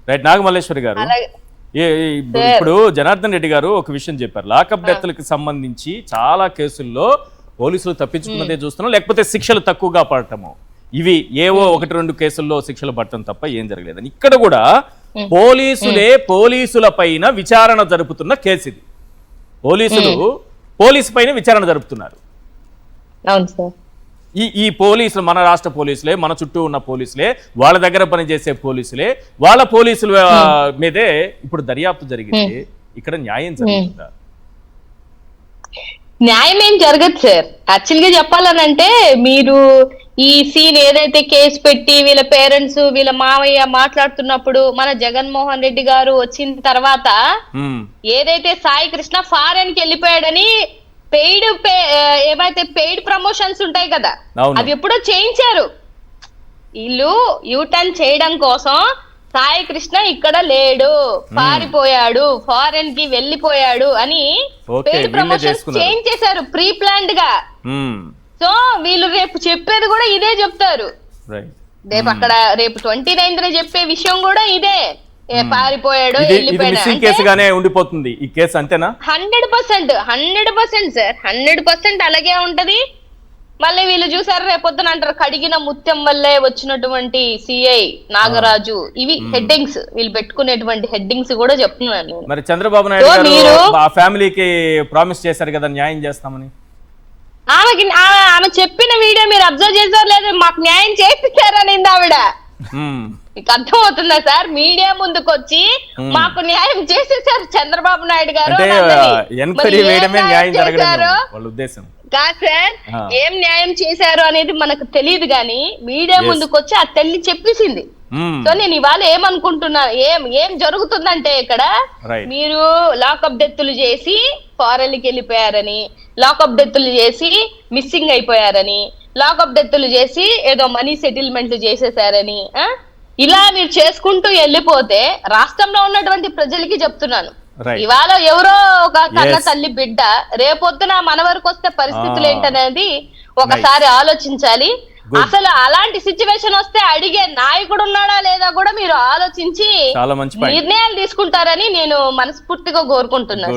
Right. Nagamalleswari గారు, అలాగే ఇప్పుడు జనార్దన్ రెడ్డి గారు ఒక విషయం చెప్పారు. లాకప్ డెత్లకు సంబంధించి చాలా కేసుల్లో పోలీసులు తప్పించుకున్నదే చూస్తున్నాం, లేకపోతే శిక్షలు తక్కువగా పడటము, ఇవి ఏవో 1-2 కేసుల్లో శిక్షలు పడటం తప్ప ఏం జరగలేదని. ఇక్కడ కూడా పోలీసుల పైన విచారణ జరుపుతున్న కేసు ఇది. పోలీసు పైన విచారణ జరుపుతున్నారు. అవును సార్. ఈ పోలీసులు మన రాష్ట్ర పోలీసులే, మన చుట్టూ ఉన్న పోలీసులే, వాళ్ళ దగ్గర పనిచేసే పోలీసులే, వాళ్ళ పోలీసుల మీదే ఇప్పుడు దర్యాప్తు జరిగింది. ఇక్కడ న్యాయం జరుగుతుందా? న్యాయం ఏం జరగదు సార్. యాక్చువల్ గా చెప్పాలనంటే, మీరు ఈ సీన్ ఏదైతే కేసు పెట్టి వీళ్ళ పేరెంట్స్ వీళ్ళ మావయ్య మాట్లాడుతున్నప్పుడు, మన జగన్మోహన్ రెడ్డి గారు వచ్చిన తర్వాత ఏదైతే సాయి కృష్ణ ఫారెన్ కి వెళ్ళిపోయాడని ఏవైతే పెయిడ్ ప్రమోషన్స్ ఉంటాయి కదా, అవి ఎప్పుడో చేయించారు. వీళ్ళు యూటర్న్ చేయడం కోసం సాయి కృష్ణ ఇక్కడ లేడు, పారిపోయాడు, ఫారెన్ కి వెళ్ళిపోయాడు అని పెయిడ్ ప్రమోషన్స్ చేయించేశారు ప్రీ ప్లాన్డ్ గా. సో వీళ్ళు రేపు చెప్పేది కూడా ఇదే చెప్తారు. రేపు అక్కడ రేపు 29న చెప్పే విషయం కూడా ఇదే, పారిపోయాడు, ఉండిపోతుంది ఈ కేసు. అంతేనా? 100% సార్, 100% అలాగే ఉంటది. మళ్ళీ వీళ్ళు చూసారు రేపొద్దున అంటారు కడిగిన ముత్యం వల్లే వచ్చినటువంటి సిఐ నాగరాజు. ఇవి హెడ్డింగ్స్, వీళ్ళు పెట్టుకునేటువంటి హెడ్డింగ్స్ కూడా చెప్తున్నాను. మరి చంద్రబాబు నాయుడు గారు ఆ ఫ్యామిలీకి ప్రామిస్ చేశారు కదా న్యాయం చేస్తామని. ఆమె చెప్పిన వీడియో మీరు అబ్జర్వ్ చేశారు లేదు? మాకు న్యాయం చేపిస్తారనింది ఆవిడ. మీకు అర్థం అవుతుందా సార్? మీడియా ముందుకు వచ్చి మాకు న్యాయం చేసేసారు చంద్రబాబు నాయుడు గారు. కాదు సార్, ఏం న్యాయం చేశారు అనేది మనకు తెలియదు గాని మీడియా ముందుకు వచ్చి ఆ తల్లి చెప్పేసింది. సో నేను ఇవాళ ఏమనుకుంటున్నా, ఏం జరుగుతుందంటే ఇక్కడ మీరు లాకప్ డెత్తులు చేసి ఫారెన్ కి వెళ్ళిపోయారని, లాకప్ డెత్తులు చేసి మిస్సింగ్ అయిపోయారని, లాకప్ డెత్తులు చేసి ఏదో మనీ సెటిల్మెంట్లు చేసేసారని ఇలా మీరు చేసుకుంటూ వెళ్ళిపోతే రాష్ట్రంలో ఉన్నటువంటి ప్రజలకి చెప్తున్నాను, ఇవాళ ఎవరో ఒక కన్న తల్లి బిడ్డ రేపొద్దున మన వరకు వస్తే పరిస్థితులు ఏంటనేది ఒకసారి ఆలోచించాలి. అసలు అలాంటి సిచ్యువేషన్ వస్తే అడిగే నాయకుడు ఉన్నాడా లేదా కూడా మీరు ఆలోచించి నిర్ణయాలు తీసుకుంటారని నేను మనస్ఫూర్తిగా కోరుకుంటున్నాను.